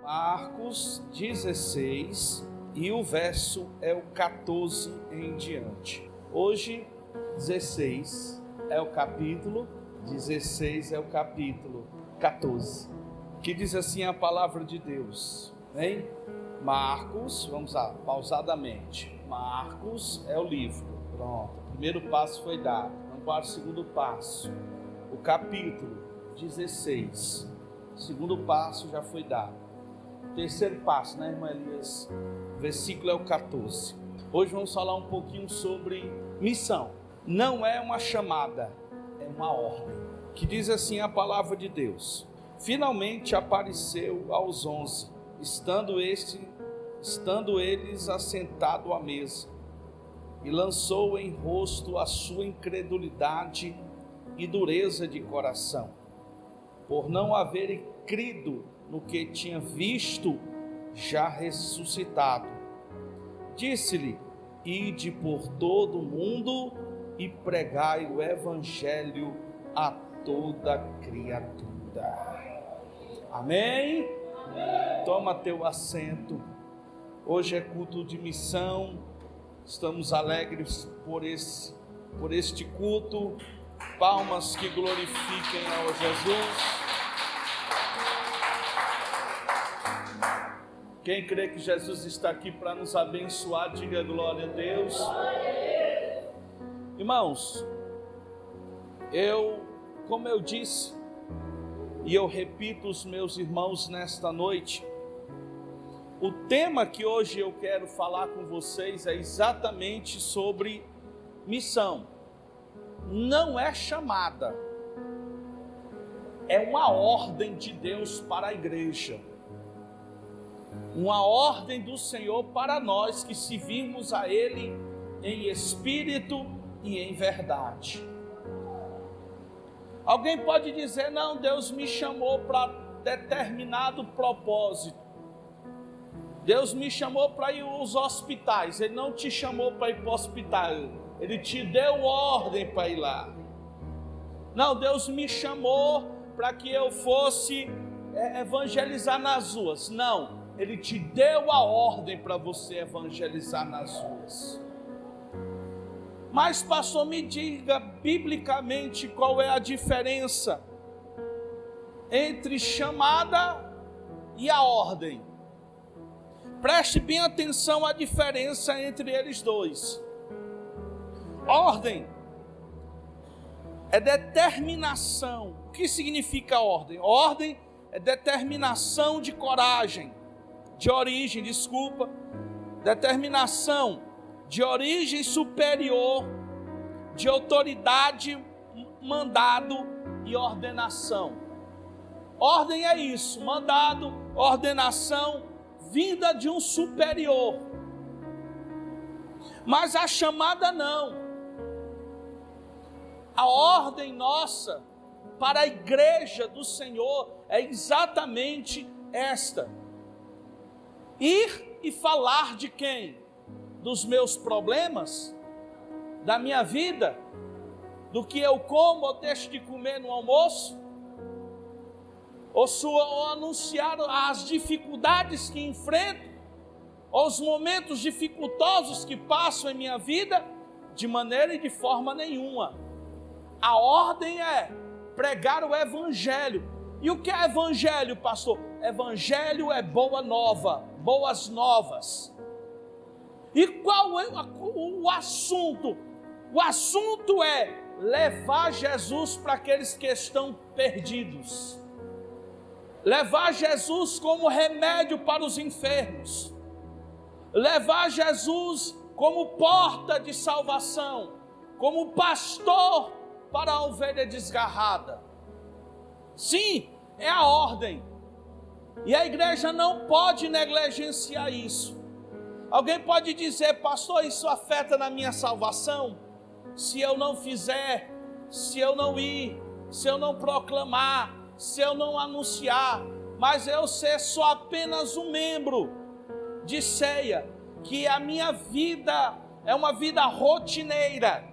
Marcos 16 e o verso é o 14 em diante. Hoje 16 é o capítulo, 16 é o capítulo 14, que diz assim a palavra de Deus, hein? Marcos, vamos lá, pausadamente. Marcos é o livro, pronto, o primeiro passo foi dado, vamos para o segundo passo, o capítulo 16, o segundo passo já foi dado. Terceiro passo, né, irmã Elias? O versículo é o 14. Hoje vamos falar um pouquinho sobre missão. Não é uma chamada, é uma ordem. Que diz assim a palavra de Deus: finalmente apareceu aos 11, estando eles assentados à mesa, e lançou em rosto a sua incredulidade e dureza de coração, por não haverem crido no que tinha visto já ressuscitado. Disse-lhe: ide por todo o mundo e pregai o evangelho a toda criatura. Amém? Toma teu assento. Hoje é culto de missão. Estamos alegres por este culto. Palmas que glorifiquem ao Jesus. Quem crê que Jesus está aqui para nos abençoar, diga glória a Deus. Irmãos, como eu disse, e eu repito aos meus irmãos nesta noite, o tema que hoje eu quero falar com vocês é exatamente sobre missão. Não é chamada, é uma ordem de Deus para a igreja. Uma ordem do Senhor para nós que servimos a Ele em espírito e em verdade. Alguém pode dizer: não, Deus me chamou para determinado propósito. Deus me chamou para ir aos hospitais. Ele não te chamou para ir para o hospital. Ele te deu ordem para ir lá. Não, Deus me chamou para que eu fosse evangelizar nas ruas. Não. Ele te deu a ordem para você evangelizar nas ruas. Mas, pastor, me diga biblicamente qual é a diferença entre chamada e a ordem. Preste bem atenção à diferença entre eles dois. Ordem é determinação. O que significa ordem? Ordem é determinação de coragem. De origem, determinação de origem superior, de autoridade, mandado e ordenação. Ordem é isso, mandado, ordenação, vinda de um superior. Mas a chamada não. A ordem nossa para a igreja do Senhor é exatamente esta: ir e falar de quem? Dos meus problemas, da minha vida, do que eu como ou deixo de comer no almoço, ou anunciar as dificuldades que enfrento, ou os momentos dificultosos que passam em minha vida, de maneira e de forma nenhuma. A ordem é pregar o evangelho. E o que é evangelho, pastor? Evangelho é boa nova, boas novas. E qual é o assunto? O assunto é levar Jesus para aqueles que estão perdidos. Levar Jesus como remédio para os enfermos. Levar Jesus como porta de salvação, como pastor para a ovelha desgarrada. Sim, é a ordem. E a igreja não pode negligenciar isso. Alguém pode dizer: pastor, isso afeta na minha salvação? Se eu não fizer, se eu não ir, se eu não proclamar, se eu não anunciar. Mas eu ser só apenas um membro de ceia, que a minha vida é uma vida rotineira,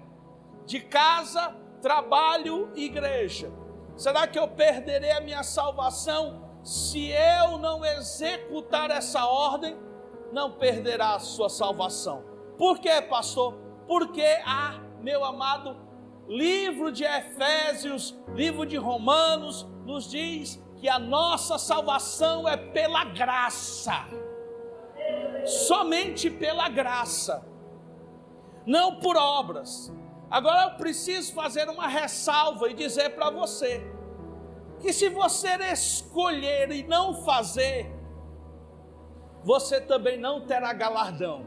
de casa, trabalho e igreja. Será que eu perderei a minha salvação se eu não executar essa ordem, não perderá a sua salvação. Por quê, pastor? Porque meu amado, livro de Efésios, livro de Romanos, nos diz que a nossa salvação é pela graça. Somente pela graça. Não por obras. Agora eu preciso fazer uma ressalva e dizer para você, que se você escolher e não fazer, você também não terá galardão.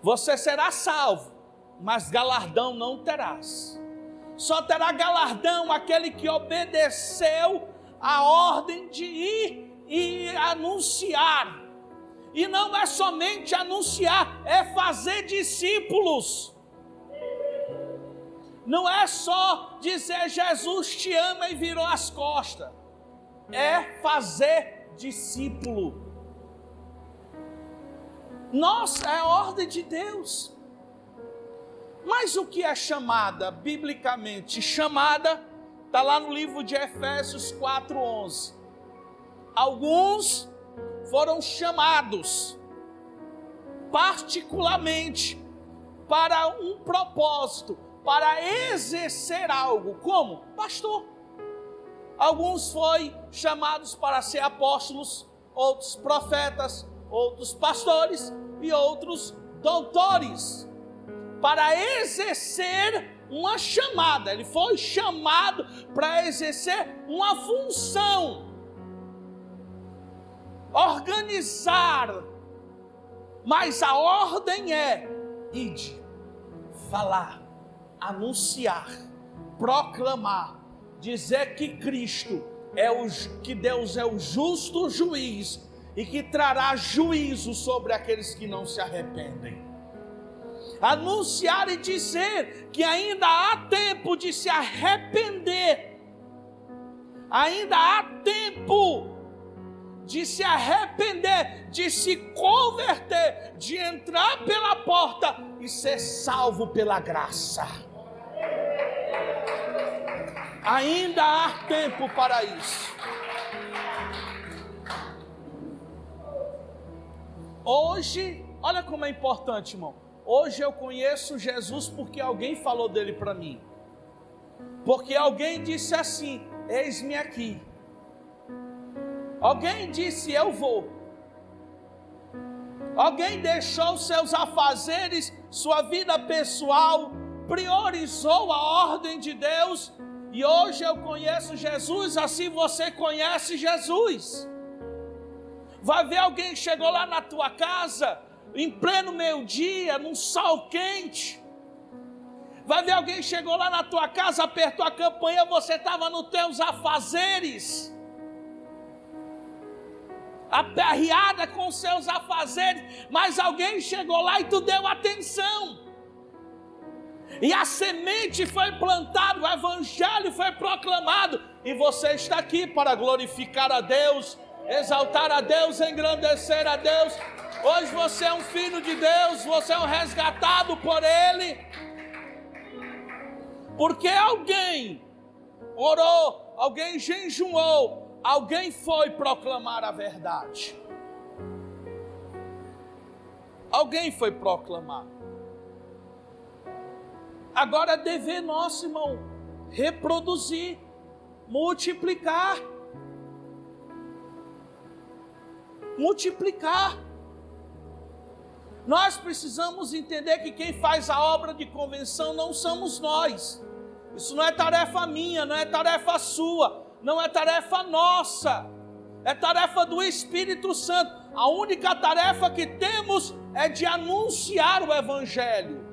Você será salvo, mas galardão não terás. Só terá galardão aquele que obedeceu a ordem de ir e anunciar. E não é somente anunciar, é fazer discípulos. Não é só dizer Jesus te ama e virou as costas. É fazer discípulo. Nossa, é a ordem de Deus. Mas o que é chamada, biblicamente? Chamada, está lá no livro de Efésios 4:11. Alguns foram chamados, particularmente, para um propósito, para exercer algo. Como? Pastor. Alguns foram chamados para ser apóstolos, outros profetas, outros pastores e outros doutores, para exercer uma chamada. Ele foi chamado para exercer uma função, organizar, mas a ordem é: ide, falar, anunciar, proclamar, dizer que Cristo que Deus é o justo juiz e que trará juízo sobre aqueles que não se arrependem. Anunciar e dizer que ainda há tempo de se arrepender, ainda há tempo de se arrepender, de se converter, de entrar pela porta e ser salvo pela graça. Ainda há tempo para isso. Hoje, olha como é importante, irmão. Hoje eu conheço Jesus porque alguém falou dele para mim. Porque alguém disse assim: eis-me aqui. Alguém disse: eu vou. Alguém deixou seus afazeres, sua vida pessoal, priorizou a ordem de Deus, e hoje eu conheço Jesus, assim você conhece Jesus. Vai ver alguém que chegou lá na tua casa, em pleno meio-dia, num sol quente. Vai ver alguém que chegou lá na tua casa, apertou a campainha, você estava nos teus afazeres, aperreada com seus afazeres, mas alguém chegou lá e tu deu atenção, e a semente foi plantada, o evangelho foi proclamado, e você está aqui para glorificar a Deus, exaltar a Deus, engrandecer a Deus. Hoje você é um filho de Deus, você é um resgatado por Ele, porque alguém orou, alguém jejuou, alguém foi proclamar a verdade. Alguém foi proclamar. Agora é dever nosso, irmão, reproduzir, multiplicar. Multiplicar. Nós precisamos entender que quem faz a obra de convenção não somos nós. Isso não é tarefa minha, não é tarefa sua, não é tarefa nossa, é tarefa do Espírito Santo. A única tarefa que temos é de anunciar o Evangelho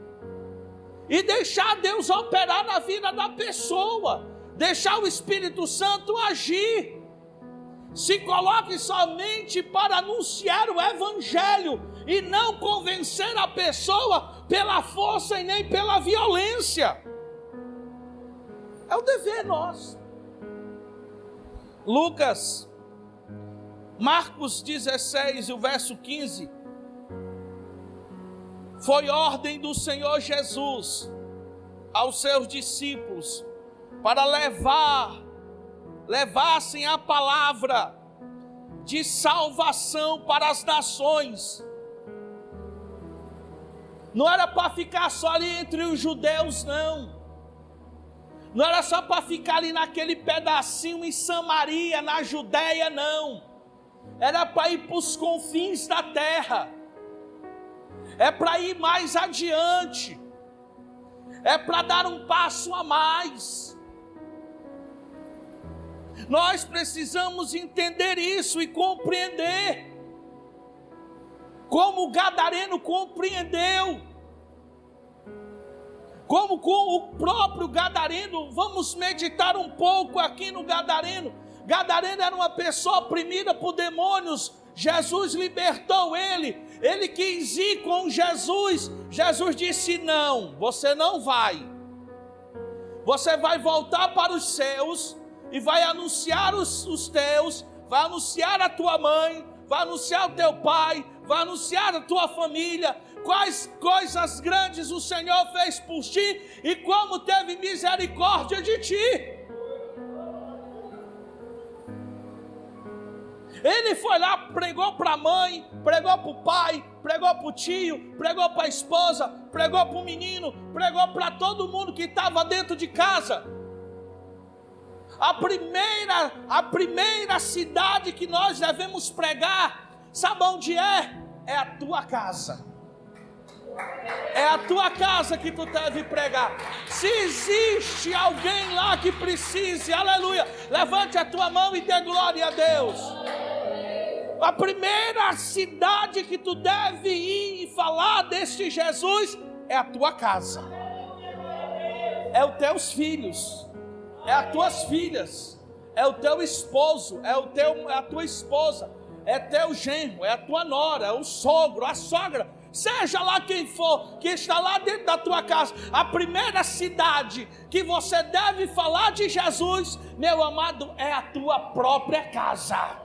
e deixar Deus operar na vida da pessoa, deixar o Espírito Santo agir. Se coloque somente para anunciar o Evangelho e não convencer a pessoa pela força e nem pela violência. É o dever nosso. Marcos 16, o verso 15. Foi ordem do Senhor Jesus aos seus discípulos para levar levassem a palavra de salvação para as nações. Não era para ficar só ali entre os judeus, não. Não era só para ficar ali naquele pedacinho em Samaria, na Judéia, não. Era para ir para os confins da terra. É para ir mais adiante. É para dar um passo a mais. Nós precisamos entender isso e compreender. Como o gadareno compreendeu. Como com o próprio gadareno, vamos meditar um pouco aqui no gadareno. Gadareno era uma pessoa oprimida por demônios. Jesus libertou ele. Ele quis ir com Jesus. Jesus disse: não, você não vai. Você vai voltar para os seus e vai anunciar os teus, vai anunciar a tua mãe, vai anunciar o teu pai, vai anunciar a tua família, quais coisas grandes o Senhor fez por ti e como teve misericórdia de ti. Ele foi lá, pregou para a mãe, pregou para o pai, pregou para o tio, pregou para a esposa, pregou para o menino, pregou para todo mundo que estava dentro de casa. A primeira cidade que nós devemos pregar, sabe onde é? É a tua casa. É a tua casa que tu deve pregar. Se existe alguém lá que precise, aleluia, levante a tua mão e dê glória a Deus. A primeira cidade que tu deve ir e falar deste Jesus é a tua casa. É os teus filhos. É as tuas filhas. É o teu esposo. É a tua esposa. É teu genro. É a tua nora. É o sogro. A sogra. Seja lá quem for que está lá dentro da tua casa. A primeira cidade que você deve falar de Jesus, meu amado, é a tua própria casa.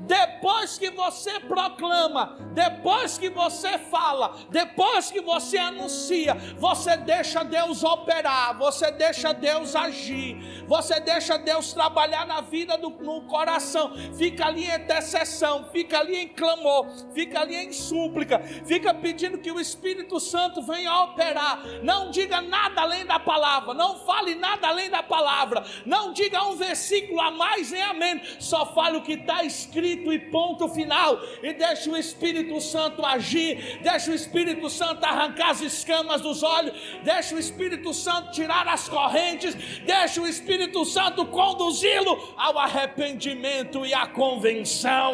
Depois que você proclama, depois que você fala, depois que você anuncia, você deixa Deus operar, você deixa Deus agir, você deixa Deus trabalhar na vida no coração, fica ali em intercessão, fica ali em clamor, fica ali em súplica, fica pedindo que o Espírito Santo venha operar. Não diga nada além da palavra, não fale nada além da palavra, não diga um versículo a mais nem a menos, só fale o que está escrito e ponto final, e deixa o Espírito Santo agir, deixa o Espírito Santo arrancar as escamas dos olhos, deixa o Espírito Santo tirar as correntes, deixa o Espírito Santo conduzi-lo ao arrependimento e à convenção.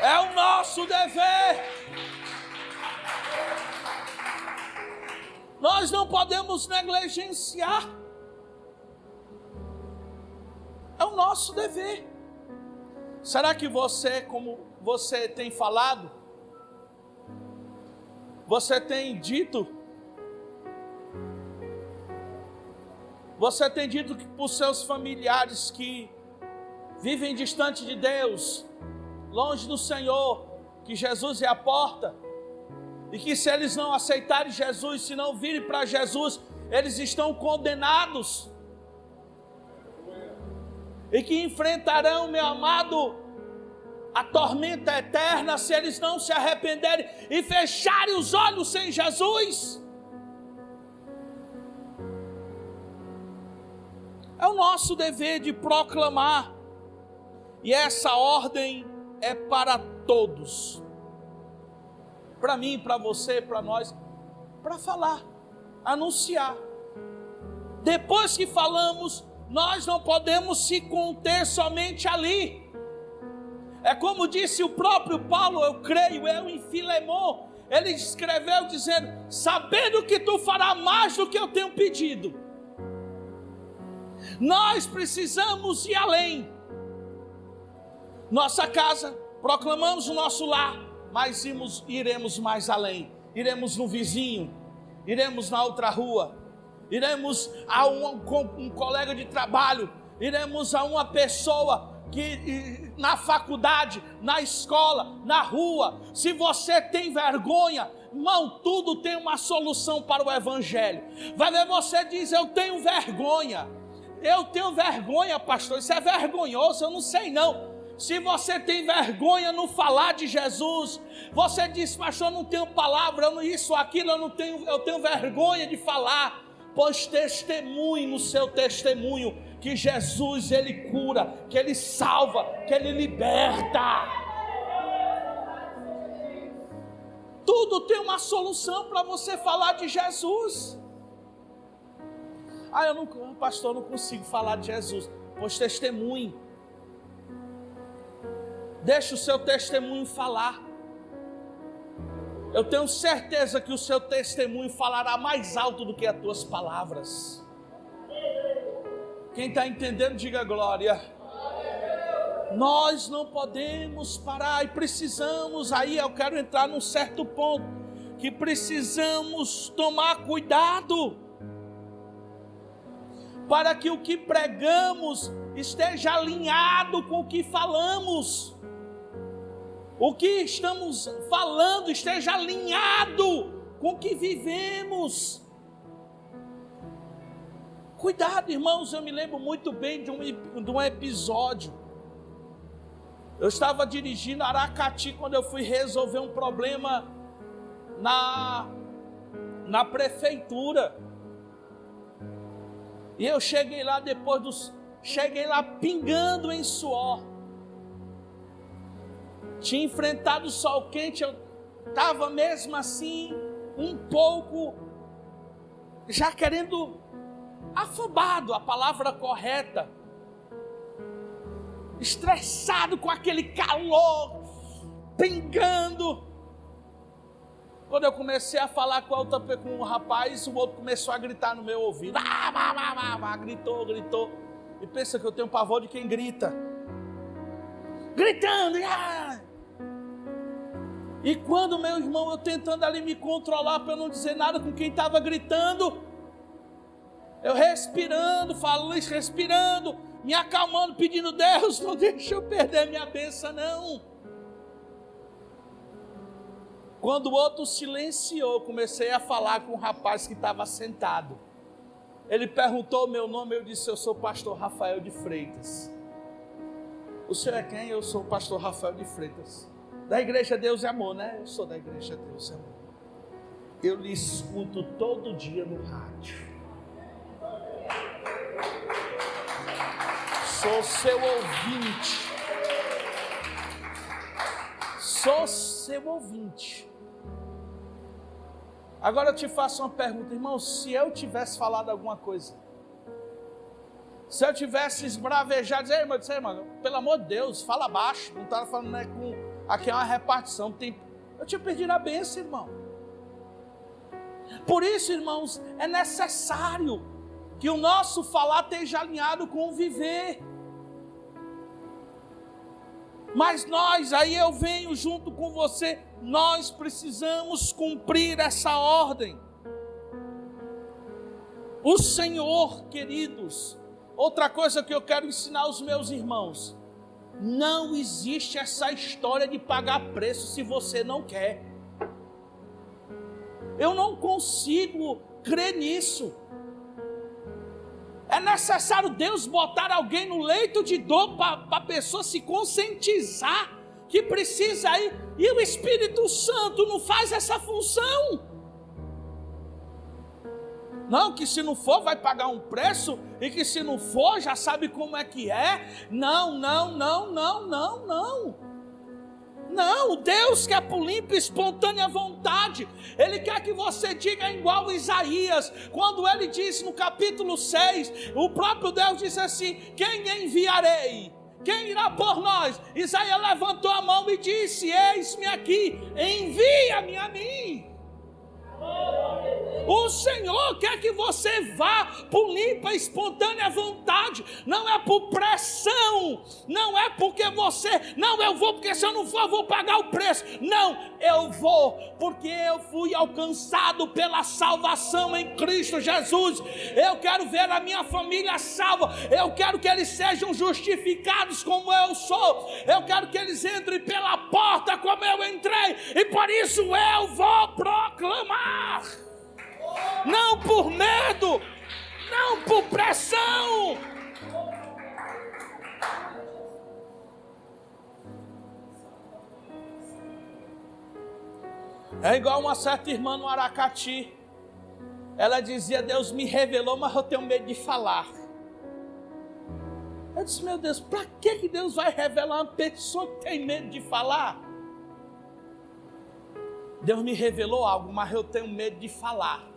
É o nosso dever. Nós não podemos negligenciar. É o nosso dever. Será que você, como você tem falado, você tem dito que para os seus familiares que vivem distante de Deus, longe do Senhor, que Jesus é a porta, e que se eles não aceitarem Jesus, se não virem para Jesus, eles estão condenados, e que enfrentarão, meu amado, a tormenta eterna se eles não se arrependerem e fecharem os olhos sem Jesus? É o nosso dever de proclamar, e essa ordem é para todos, para mim, para você, para nós, para falar, anunciar. Depois que falamos, nós não podemos se conter somente ali. É como disse o próprio Paulo, eu creio, em Filemon, ele escreveu dizendo: sabendo que tu farás mais do que eu tenho pedido. Nós precisamos ir além. Nossa casa, proclamamos o nosso lar, mas iremos mais além. Iremos no vizinho, iremos na outra rua, iremos a um colega de trabalho, iremos a uma pessoa que na faculdade, na escola, na rua. Se você tem vergonha, irmão, tudo tem uma solução para o evangelho. Vai ver, você diz: eu tenho vergonha, Eu tenho vergonha, pastor, isso é vergonhoso, eu não sei não. Se você tem vergonha no falar de Jesus, você diz, pastor, eu não tenho palavra, isso, aquilo, eu tenho vergonha de falar. Pois testemunhe no seu testemunho que Jesus, Ele cura, que Ele salva, que Ele liberta. Tudo tem uma solução para você falar de Jesus. Pastor, eu não consigo falar de Jesus. Pois testemunhe. Deixe o seu testemunho falar. Eu tenho certeza que o seu testemunho falará mais alto do que as tuas palavras. Quem está entendendo, diga glória. Nós não podemos parar e precisamos, aí eu quero entrar num certo ponto, que precisamos tomar cuidado, para que o que pregamos esteja alinhado com o que falamos. O que estamos falando esteja alinhado com o que vivemos. Cuidado, irmãos, eu me lembro muito bem de um episódio. Eu estava dirigindo Aracati quando eu fui resolver um problema na prefeitura. E eu cheguei lá cheguei lá pingando em suor. Tinha enfrentado o sol quente, eu estava mesmo assim, um pouco, já querendo, afobado, a palavra correta, estressado com aquele calor, pingando. Quando eu comecei a falar com o rapaz, o outro começou a gritar no meu ouvido, gritou, e pensa que eu tenho pavor de quem grita, gritando, E quando, meu irmão, eu tentando ali me controlar para eu não dizer nada com quem estava gritando, eu respirando, respirando, me acalmando, pedindo, Deus, não deixa eu perder minha bênção, não. Quando o outro silenciou, comecei a falar com o rapaz que estava sentado. Ele perguntou o meu nome, eu disse, eu sou o pastor Rafael de Freitas. O senhor é quem? Eu sou o pastor Rafael de Freitas. Da igreja Deus é Amor, né? Eu sou da igreja Deus é Amor. Eu lhe escuto todo dia no rádio. Sou seu ouvinte. Sou seu ouvinte. Agora eu te faço uma pergunta, irmão. Se eu tivesse falado alguma coisa, se eu tivesse esbravejado, dizer, irmão, pelo amor de Deus, fala baixo. Não estava falando, né, aqui é uma repartição. Eu tinha perdido a bênção, irmão. Por isso, irmãos, é necessário que o nosso falar esteja alinhado com o viver. Mas nós, aí eu venho junto com você, nós precisamos cumprir essa ordem. O Senhor, queridos, outra coisa que eu quero ensinar aos meus irmãos, não existe essa história de pagar preço se você não quer. Eu não consigo crer nisso. É necessário Deus botar alguém no leito de dor para a pessoa se conscientizar que precisa ir. E o Espírito Santo não faz essa função. Não, que se não for vai pagar um preço, e que se não for já sabe como é que é. Não. Não, Deus quer por limpa e espontânea vontade. Ele quer que você diga igual Isaías, quando ele disse no capítulo 6, o próprio Deus disse assim, quem enviarei? Quem irá por nós? Isaías levantou a mão e disse, eis-me aqui, envia-me a mim. O Senhor quer que você vá por limpa e espontânea vontade. Não é por pressão. Não é porque eu vou porque se eu não for eu vou pagar o preço. Não, eu vou porque eu fui alcançado pela salvação em Cristo Jesus. Eu quero ver a minha família salva. Eu quero que eles sejam justificados como eu sou. Eu quero que eles entrem pela porta como eu entrei. E por isso eu vou proclamar. Não por medo, não por pressão, É igual uma certa irmã no Aracati. Ela dizia: Deus me revelou, mas eu tenho medo de falar. Eu disse: meu Deus, para que Deus vai revelar uma pessoa que tem medo de falar? Deus me revelou algo, mas eu tenho medo de falar.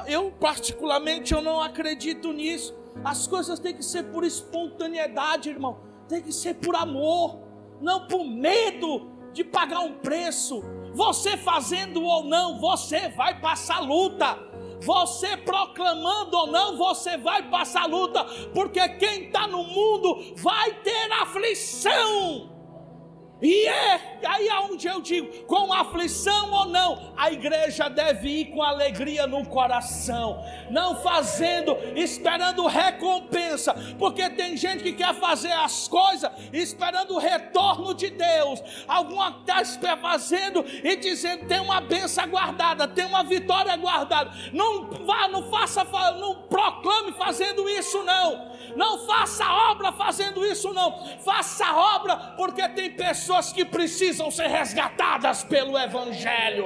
Eu particularmente, eu não acredito nisso. As coisas têm que ser por espontaneidade, irmão. Tem que ser por amor, não por medo de pagar um preço. Você fazendo ou não, você vai passar luta. Você proclamando ou não, você vai passar luta. Porque quem está no mundo vai ter aflição. E aí aonde eu digo, com aflição ou não, a igreja deve ir com alegria no coração, não fazendo, esperando recompensa, porque tem gente que quer fazer as coisas esperando o retorno de Deus. Alguma está fazendo e dizendo: tem uma bênção guardada, tem uma vitória guardada. Não proclame fazendo isso não. Não faça obra fazendo isso não. Faça obra porque tem pessoas que precisam ser resgatadas pelo Evangelho.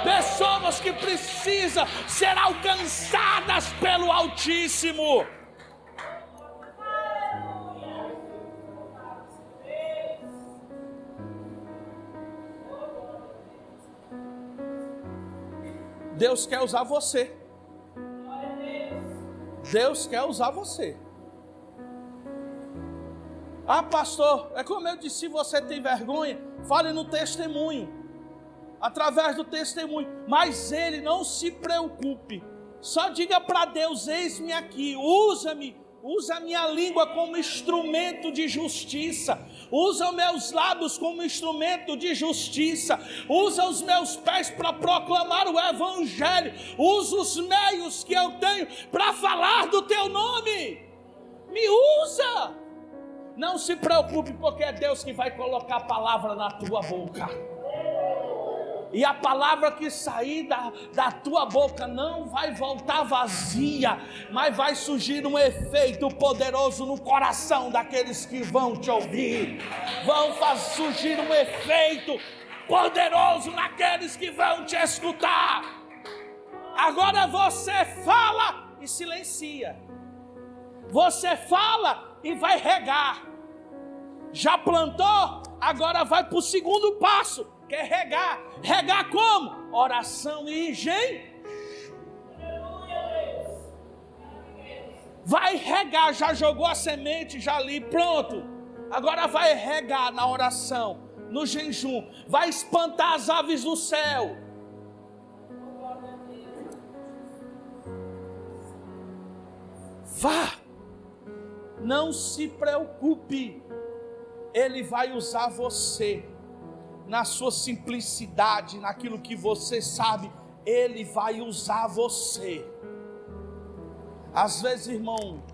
Pessoas que precisam ser alcançadas pelo Altíssimo. Deus quer usar você. Deus quer usar você. Ah, pastor, é como eu disse: se você tem vergonha, fale no testemunho, através do testemunho. Mas ele, não se preocupe, só diga para Deus: eis-me aqui, usa-me, usa a minha língua como instrumento de justiça, usa os meus lábios como instrumento de justiça, usa os meus pés para proclamar o Evangelho, usa os meios que eu tenho para falar do teu nome, me usa. Não se preocupe, porque é Deus que vai colocar a palavra na tua boca. E a palavra que sair da tua boca não vai voltar vazia, mas vai surgir um efeito poderoso no coração daqueles que vão te ouvir. Surgir um efeito poderoso naqueles que vão te escutar. Agora você fala e silencia. Você fala e vai regar. Já plantou? Agora vai para o segundo passo, que é regar. Regar como? Oração e jejum. Vai regar, já jogou a semente, já ali, pronto. Agora vai regar na oração, no jejum. Vai espantar as aves do céu. Vá. Não se preocupe. Ele vai usar você na sua simplicidade, naquilo que você sabe. Ele vai usar você. Às vezes, irmão,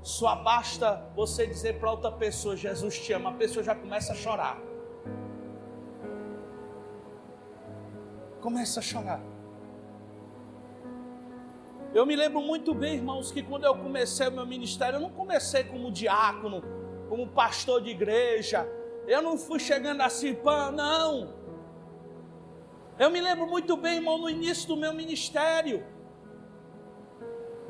só basta você dizer para outra pessoa: Jesus te ama. A pessoa já começa a chorar. Começa a chorar. Eu me lembro muito bem, irmãos, que quando eu comecei o meu ministério, eu não comecei como diácono, como pastor de igreja. Eu não fui chegando assim, não. Eu me lembro muito bem, irmão, no início do meu ministério.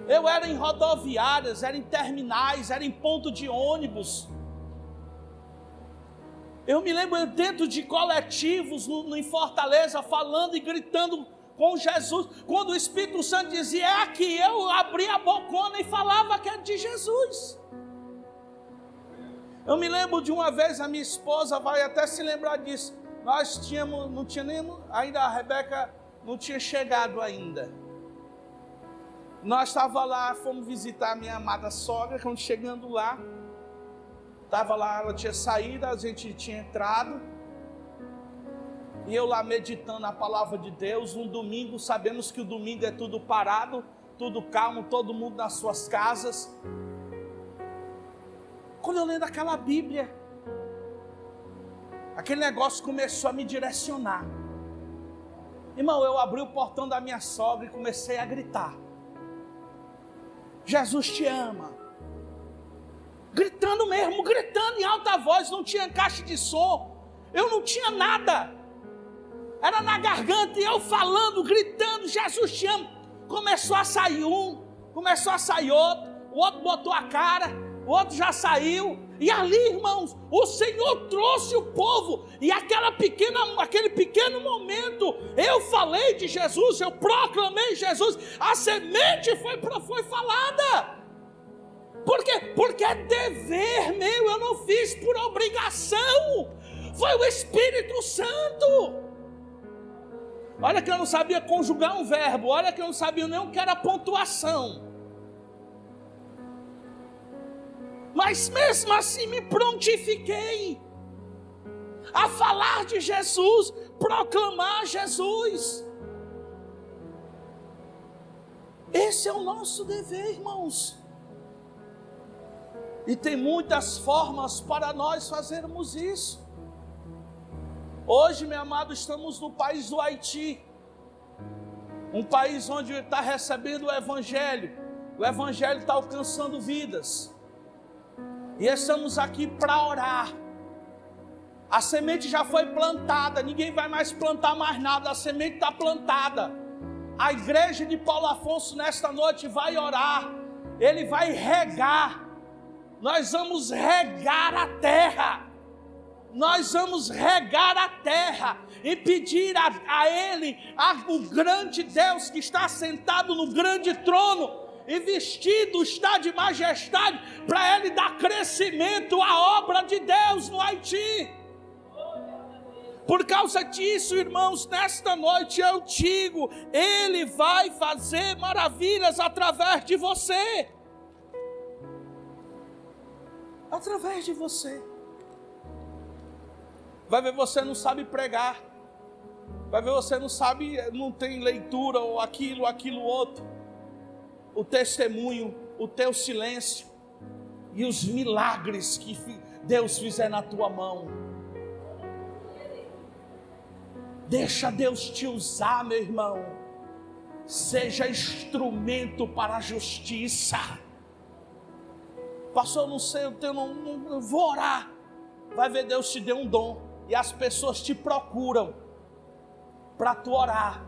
Eu era em rodoviárias, era em terminais, era em ponto de ônibus. Eu me lembro dentro de coletivos em Fortaleza, falando e gritando com Jesus. Quando o Espírito Santo dizia: é aqui, eu abri a bocona e falava que era de Jesus. Eu me lembro de uma vez, a minha esposa vai até se lembrar disso. Nós não tinha nem, ainda a Rebeca não tinha chegado ainda. Nós estávamos lá, fomos visitar a minha amada sogra. Quando chegando lá, estava lá, ela tinha saído, a gente tinha entrado. E eu lá meditando a palavra de Deus, um domingo, sabemos que o domingo é tudo parado, tudo calmo, todo mundo nas suas casas. Quando eu lendo aquela Bíblia, aquele negócio começou a me direcionar. Irmão, eu abri o portão da minha sogra e comecei a gritar: Jesus te ama. Gritando mesmo, gritando em alta voz, não tinha caixa de som, eu não tinha nada. era na garganta, e eu falando, gritando, Jesus te ama. Começou a sair um, começou a sair outro, o outro botou a cara, o outro já saiu, e ali, irmãos, o Senhor trouxe o povo, e aquele pequeno momento, eu falei de Jesus, eu proclamei Jesus, a semente foi falada. Por quê? Porque é dever meu, eu não fiz por obrigação, foi o Espírito Santo. Olha que eu não sabia conjugar um verbo, olha que eu não sabia nem o que era pontuação. Mas mesmo assim me prontifiquei a falar de Jesus, proclamar Jesus. Esse é o nosso dever, irmãos. E tem muitas formas para nós fazermos isso. Hoje, meu amado, estamos no país do Haiti, um país onde está recebendo o Evangelho está alcançando vidas, e estamos aqui para orar. A semente já foi plantada, ninguém vai mais plantar mais nada, a semente está plantada. A igreja de Paulo Afonso nesta noite vai orar, ele vai regar, nós vamos regar a terra. Nós vamos regar a terra e pedir a Ele, o grande Deus que está sentado no grande trono e vestido está de majestade, para Ele dar crescimento à obra de Deus no Haiti. Por causa disso, irmãos, nesta noite eu digo, Ele vai fazer maravilhas através de você. Através de você. Vai ver, você não sabe pregar, vai ver, você não sabe, não tem leitura, ou aquilo outro, o testemunho, o teu silêncio, e os milagres que Deus fizer na tua mão. Deixa Deus te usar, meu irmão, seja instrumento para a justiça. Pastor, não sei, eu vou orar. Vai ver, Deus te deu um dom, e as pessoas te procuram para tu orar.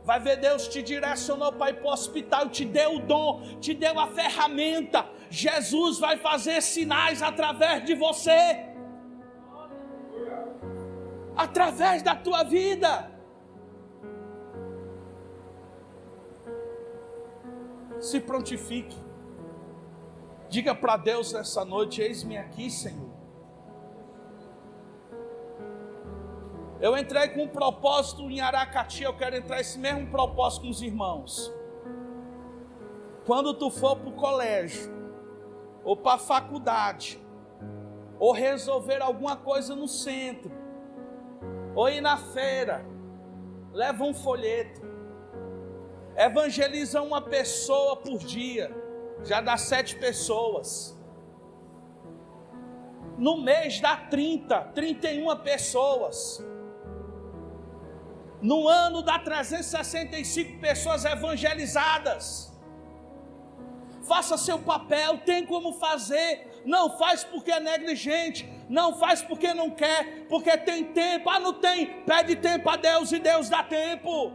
Vai ver, Deus te direcionou para ir para o hospital, te deu o dom, te deu a ferramenta. Jesus vai fazer sinais através de você, através da tua vida. Se prontifique, diga para Deus nessa noite: eis-me aqui, Senhor. Eu entrei com um propósito em Aracati, eu quero entrar esse mesmo propósito com os irmãos. Quando tu for para o colégio, ou para a faculdade, ou resolver alguma coisa no centro, ou ir na feira, leva um folheto, evangeliza uma pessoa por dia, já dá 7 pessoas. No mês dá 31 pessoas. No ano dá 365 pessoas evangelizadas. Faça seu papel, tem como fazer. Não faz porque é negligente, não faz porque não quer, porque tem tempo. Ah, não tem, pede tempo a Deus e Deus dá tempo.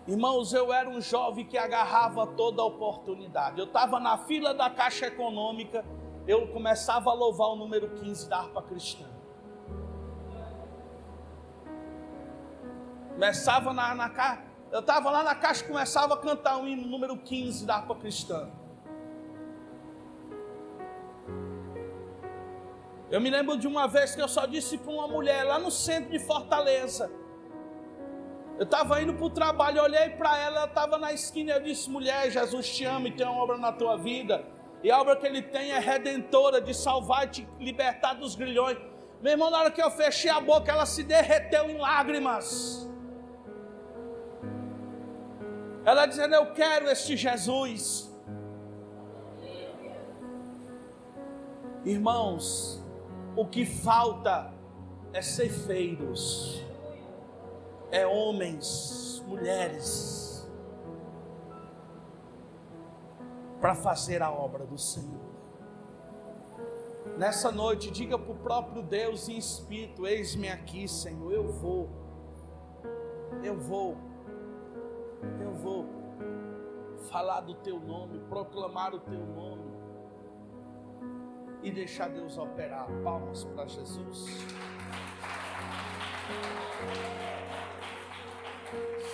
Irmãos, eu era um jovem que agarrava toda a oportunidade. Eu estava na fila da Caixa Econômica, eu começava a louvar o número 15 da harpa cristã. Começava eu estava lá na caixa, começava a cantar um hino, número 15 da harpa cristã. Eu me lembro de uma vez que eu só disse para uma mulher lá no centro de Fortaleza. Eu estava indo para o trabalho, olhei para ela, ela estava na esquina, eu disse: mulher, Jesus te ama e tem uma obra na tua vida. E a obra que Ele tem é redentora, de salvar e te libertar dos grilhões. Meu irmão, na hora que eu fechei a boca, ela se derreteu em lágrimas. Ela dizendo: eu quero este Jesus. Irmãos, o que falta é ceifeiros, é homens, mulheres, para fazer a obra do Senhor. Nessa noite, diga para o próprio Deus em espírito: eis-me aqui, Senhor, eu vou falar do teu nome, proclamar o teu nome e deixar Deus operar. Palmas para Jesus.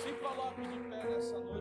Se coloque de pé nessa noite.